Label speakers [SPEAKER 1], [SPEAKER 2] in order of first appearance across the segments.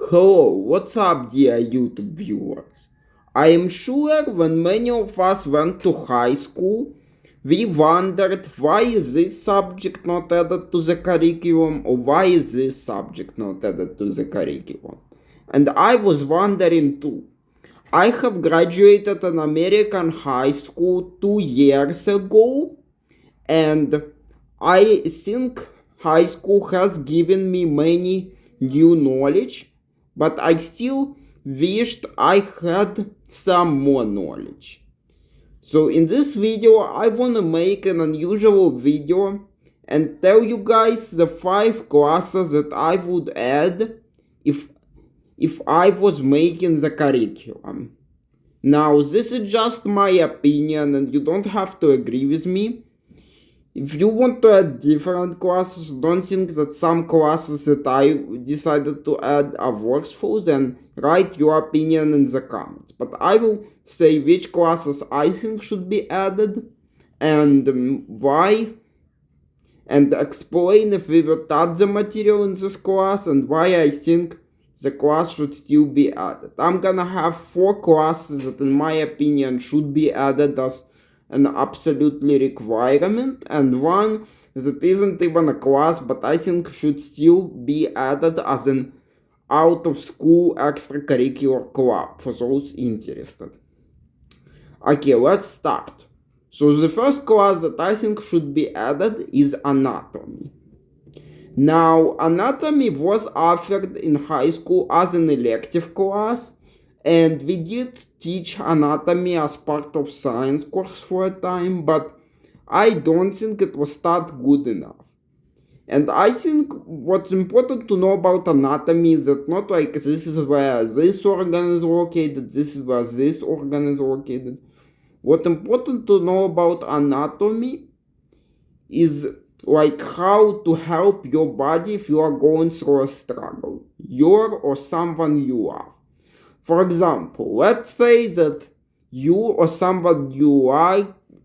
[SPEAKER 1] Hello, what's up, dear YouTube viewers? I am sure when many of us went to high school, we wondered why is this subject not added to the curriculum or why is this subject not added to the curriculum. And I was wondering too. I have graduated an American high school 2 years ago, and I think high school has given me many new knowledge, but I still wished I had some more knowledge. So in this video I wanna make an unusual video and tell you guys the 5 classes that I would add if I was making the curriculum. Now this is just my opinion and you don't have to agree with me. If you want to add different classes, don't think that some classes that I decided to add are worthful, then write your opinion in the comments. But I will say which classes I think should be added and why, and explain if we will touch the material in this class and why I think the class should still be added. I'm gonna have 4 classes that in my opinion should be added as an absolutely requirement, and one that isn't even a class but I think should still be added as an out of school extracurricular club for those interested. Okay, let's start. So the first class that I think should be added is anatomy. Now, anatomy was offered in high school as an elective class, and we did teach anatomy as part of science course for a time, but I don't think it was that good enough. And I think what's important to know about anatomy is that not like this is where this organ is located, this is where this organ is located. What's important to know about anatomy is like how to help your body if you are going through a struggle, your or someone you love. For example, let's say that you or someone you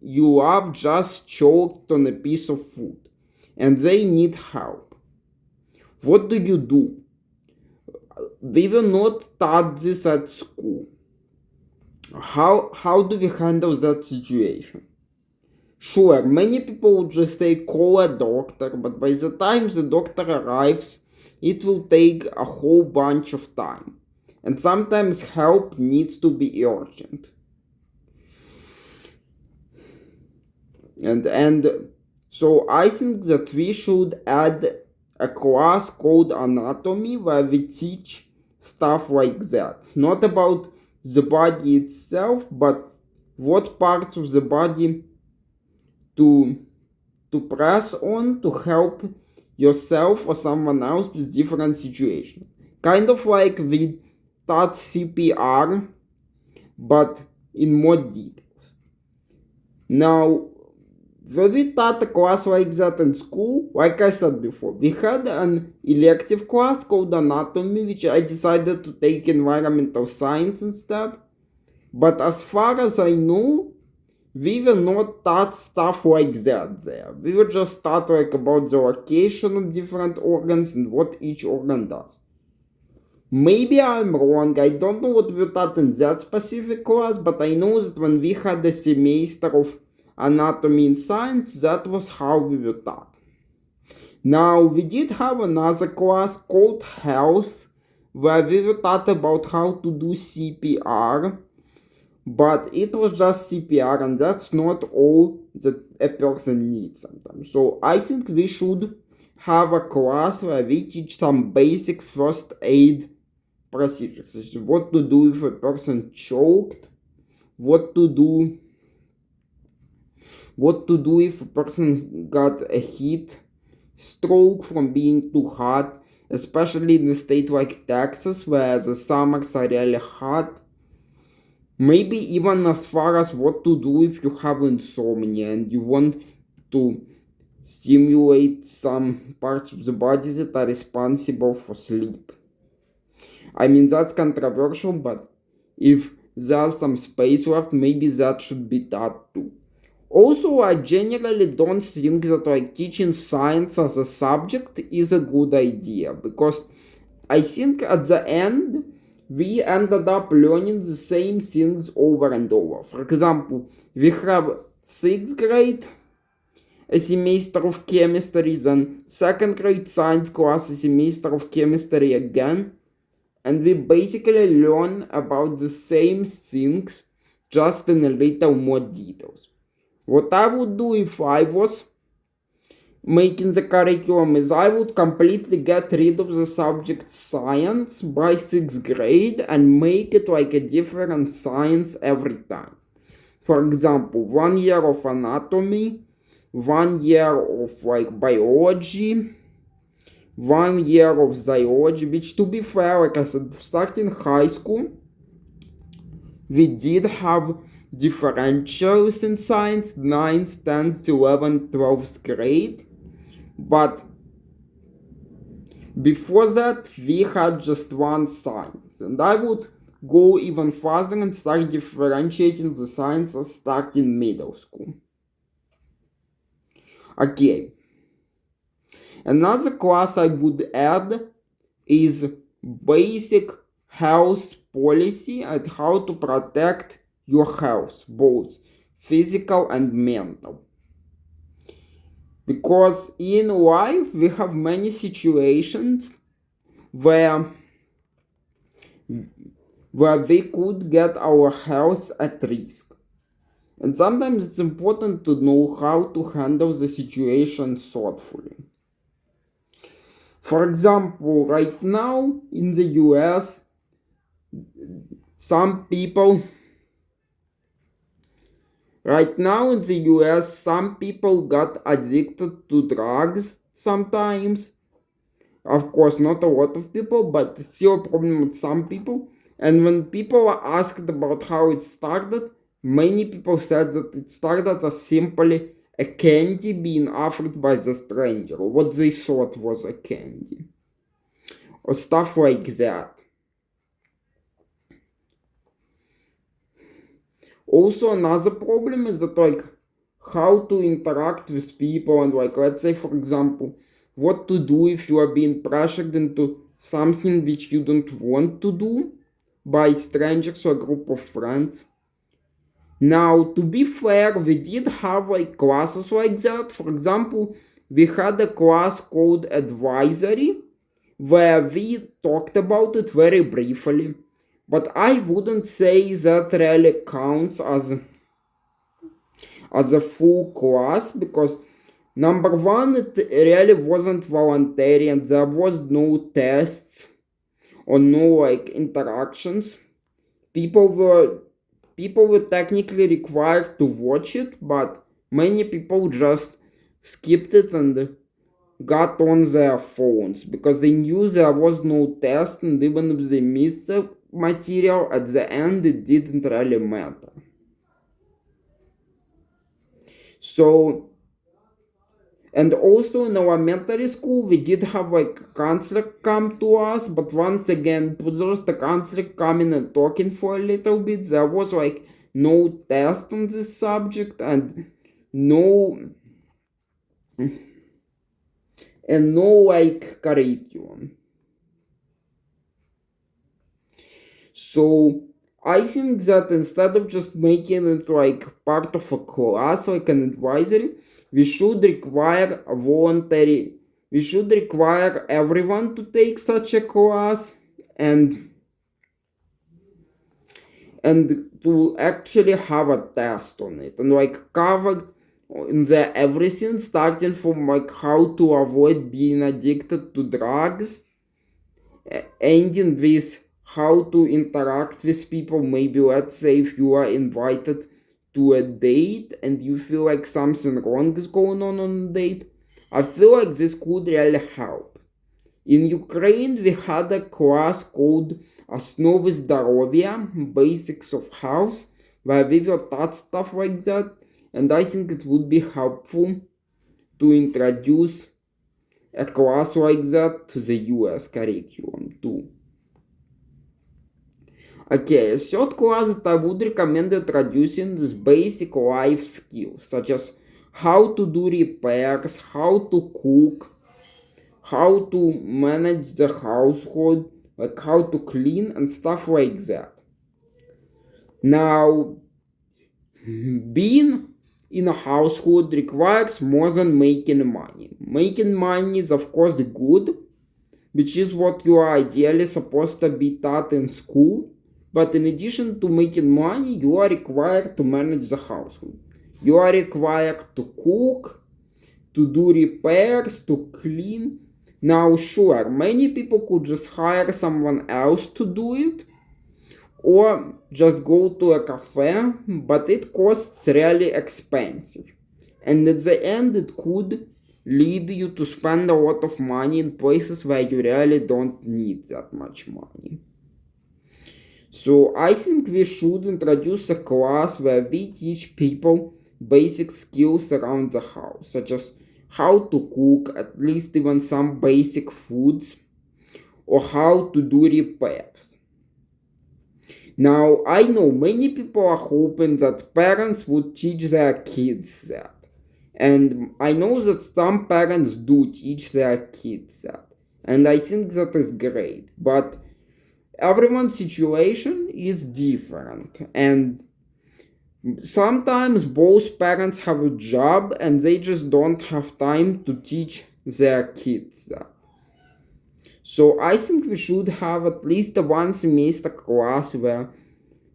[SPEAKER 1] love just choked on a piece of food and they need help. What do? We will not taught this at school. How do we handle that situation? Sure, many people would just say call a doctor, but by the time the doctor arrives, it will take a whole bunch of time. And sometimes help needs to be urgent. And so I think that we should add a class called anatomy where we teach stuff like that. Not about the body itself, but what parts of the body to press on to help yourself or someone else with different situations. Kind of like we taught CPR, but in more details. Now, when we taught a class like that in school, like I said before, we had an elective class called anatomy, which I decided to take environmental science instead. But as far as I know, we were not taught stuff like that there. We were just taught like about the location of different organs and what each organ does. Maybe I'm wrong, I don't know what we were taught in that specific class, but I know that when we had a semester of anatomy in science, that was how we were taught. Now, we did have another class called health, where we were taught about how to do CPR, but it was just CPR and that's not all that a person needs sometimes. So I think we should have a class where we teach some basic first aid procedures. So what to do if a person choked, what to do if a person got a heat stroke from being too hot, especially in a state like Texas where the summers are really hot. Maybe even as far as what to do if you have insomnia and you want to stimulate some parts of the body that are responsible for sleep. I mean, that's controversial, but if there's some space left, maybe that should be taught too. Also, I generally don't think that like teaching science as a subject is a good idea, because I think at the end we ended up learning the same things over and over. For example, we have sixth grade, a semester of chemistry, then second grade science class, a semester of chemistry again, and we basically learn about the same things just in a little more details. What I would do if I was making the curriculum is I would completely get rid of the subject science by sixth grade and make it like a different science every time. For example, 1 year of anatomy, 1 year of like biology, 1 year of zoology, which to be fair, like I said, starting high school, we did have differentials in science, 9th, 10th, 11th, 12th grade, but before that we had just one science, and I would go even further and start differentiating the sciences starting middle school. Okay, another class I would add is basic health policy and how to protect your health, both physical and mental. Because in life we have many situations where we could get our health at risk. And sometimes it's important to know how to handle the situation thoughtfully. For example, right now in the US, some people got addicted to drugs sometimes. Of course, not a lot of people, but it's still a problem with some people. And when people are asked about how it started, many people said that it started as simply a candy being offered by the stranger, or what they thought was a candy, or stuff like that. Also, another problem is that, like, how to interact with people, and, like, let's say, for example, what to do if you are being pressured into something which you don't want to do by strangers or a group of friends. Now, to be fair, we did have like classes like that. For example, we had a class called advisory where we talked about it very briefly, but I wouldn't say that really counts as a full class, because number one, it really wasn't voluntary and there was no tests or no like interactions. People were technically required to watch it, but many people just skipped it and got on their phones because they knew there was no test, and even if they missed the material at the end, it didn't really matter. So, and also in elementary school, we did have like a counselor come to us, but once again, just the counselor coming and talking for a little bit. There was like no test on this subject and no like curriculum. So I think that instead of just making it like part of a class, like an advisory, we should require everyone to take such a class, and to actually have a test on it, and like cover in the everything, starting from like how to avoid being addicted to drugs, ending with how to interact with people. Maybe let's say if you are invited to a date and you feel like something wrong is going on a date, I feel like this could really help. In Ukraine, we had a class called Основы здоровья, Basics of Health, where we were taught stuff like that, and I think it would be helpful to introduce a class like that to the US curriculum too. Okay, a third class that I would recommend introducing is basic life skills, such as how to do repairs, how to cook, how to manage the household, like how to clean and stuff like that. Now, being in a household requires more than making money. Making money is, of course, good, which is what you are ideally supposed to be taught in school. But in addition to making money, you are required to manage the household. You are required to cook, to do repairs, to clean. Now, sure, many people could just hire someone else to do it, or just go to a cafe, but it costs really expensive. And at the end, it could lead you to spend a lot of money in places where you really don't need that much money. So I think we should introduce a class where we teach people basic skills around the house, such as how to cook at least even some basic foods, or how to do repairs. Now, I know many people are hoping that parents would teach their kids that. And I know that some parents do teach their kids that. And I think that is great. But everyone's situation is different. And sometimes both parents have a job and they just don't have time to teach their kids that. So I think we should have at least a one semester class where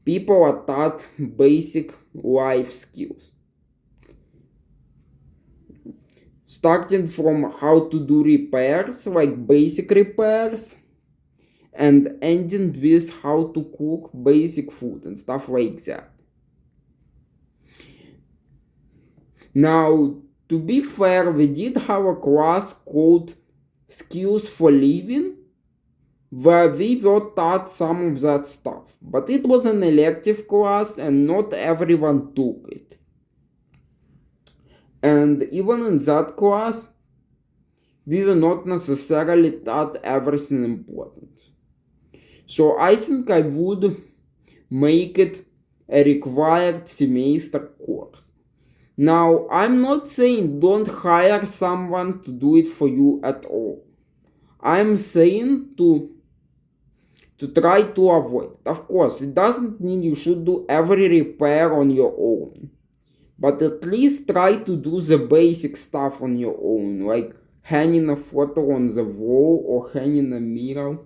[SPEAKER 1] people are taught basic life skills. Starting from how to do repairs, like basic repairs, and ending with how to cook basic food and stuff like that. Now, to be fair, we did have a class called Skills for Living, where we were taught some of that stuff, but it was an elective class and not everyone took it. And even in that class, we were not necessarily taught everything important. So I think I would make it a required semester course. Now, I'm not saying don't hire someone to do it for you at all. I'm saying to try to avoid. Of course, it doesn't mean you should do every repair on your own, but at least try to do the basic stuff on your own, like hanging a photo on the wall or hanging a mirror.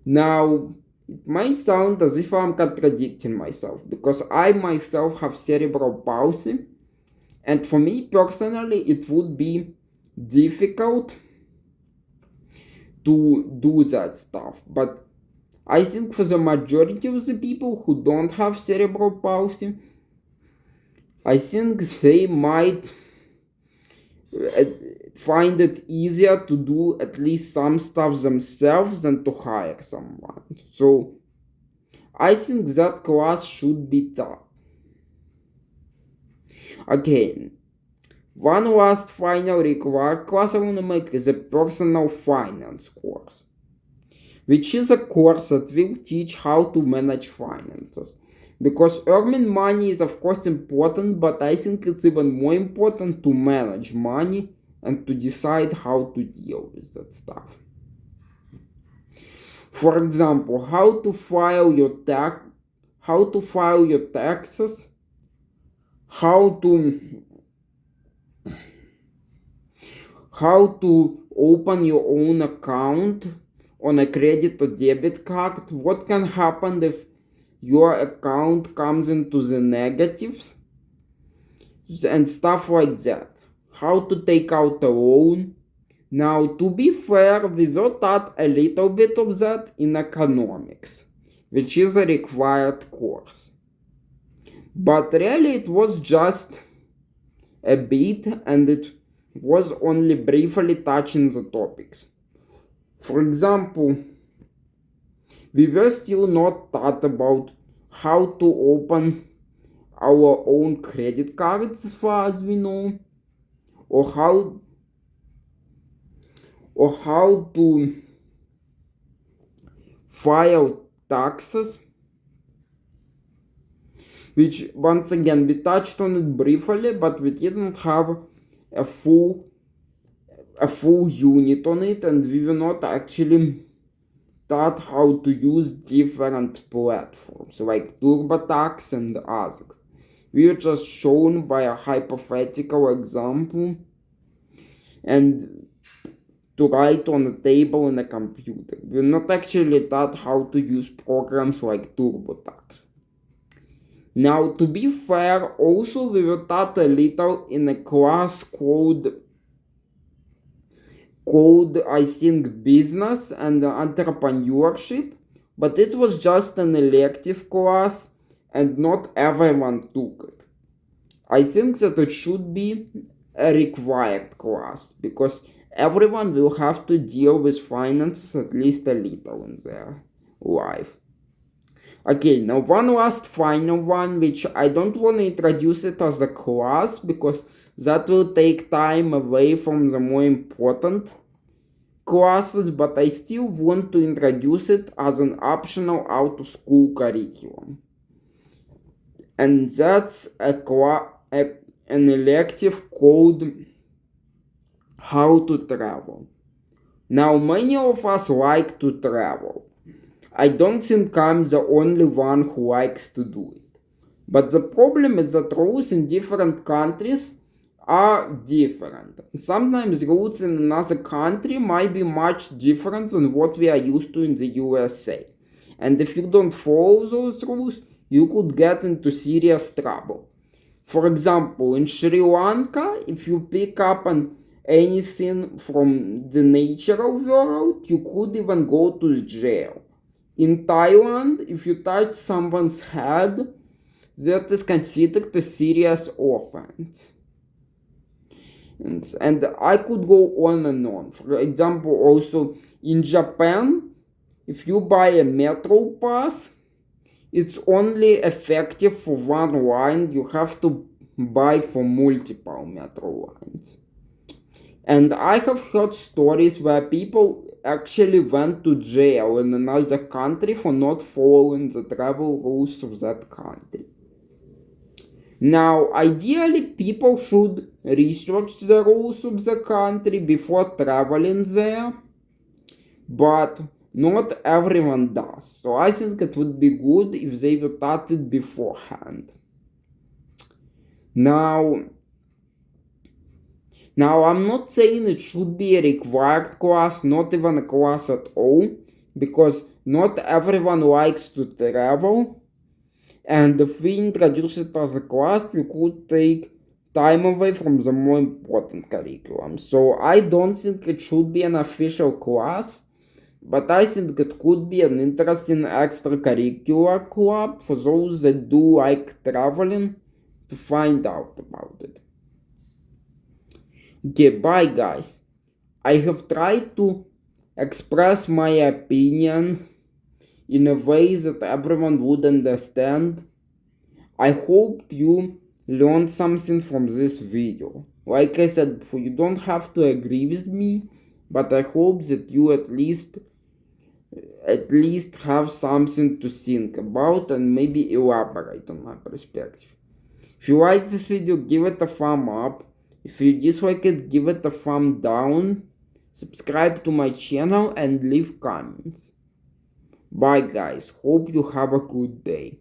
[SPEAKER 1] Now, it might sound as if I'm contradicting myself, because I myself have cerebral palsy, and for me personally, it would be difficult to do that stuff. But I think for the majority of the people who don't have cerebral palsy, I think they might find it easier to do at least some stuff themselves than to hire someone. So I think that class should be taught. Again, one last final required class I want to make is a personal finance course, which is a course that will teach how to manage finances. Because earning money is of course important, but I think it's even more important to manage money and to decide how to deal with that stuff. For example, how to file your taxes, how to open your own account on a credit or debit card, what can happen if your account comes into the negatives, and stuff like that. How to take out a loan. Now, to be fair, we were taught a little bit of that in economics, which is a required course. But really, it was just a bit, and it was only briefly touching the topics. For example, we were still not taught about how to open our own credit cards as far as we know, or how to file taxes, which once again we touched on it briefly, but we didn't have a full a full unit on it, and we were not actually taught how to use different platforms like TurboTax and others. We were just shown by a hypothetical example and to write on a table in a computer. We're not actually taught how to use programs like TurboTax. Now, to be fair, also we were taught a little in a class called I think business and entrepreneurship, but it was just an elective class and not everyone took it. I think that it should be a required class because everyone will have to deal with finances at least a little in their life. Okay, now one last final one, which I don't want to introduce it as a class because that will take time away from the more important classes, but I still want to introduce it as an optional out-of-school curriculum. And that's an elective called How to Travel. Now, many of us like to travel. I don't think I'm the only one who likes to do it. But the problem is that rules in different countries are different. Sometimes rules in another country might be much different than what we are used to in the USA. And if you don't follow those rules, you could get into serious trouble. For example, in Sri Lanka, if you pick up anything from the natural world, you could even go to jail. In Thailand, if you touch someone's head, that is considered a serious offense. And I could go on and on. For example, also in Japan, if you buy a metro pass, it's only effective for one line. You have to buy for multiple metro lines. And I have heard stories where people actually went to jail in another country for not following the travel rules of that country. Now, ideally, people should research the rules of the country before traveling there, but not everyone does. So I think it would be good if they were taught it beforehand. Now, I'm not saying it should be a required class, not even a class at all, because not everyone likes to travel. And if we introduce it as a class, we could take time away from the more important curriculum. So I don't think it should be an official class, but I think it could be an interesting extracurricular club for those that do like traveling to find out about it. Okay, bye guys. I have tried to express my opinion in a way that everyone would understand. I hope you learned something from this video. Like I said before, you don't have to agree with me, but I hope that you at least have something to think about and maybe elaborate on my perspective. If you like this video, give it a thumb up. If you dislike it, give it a thumb down. Subscribe to my channel and leave comments. Bye guys, hope you have a good day.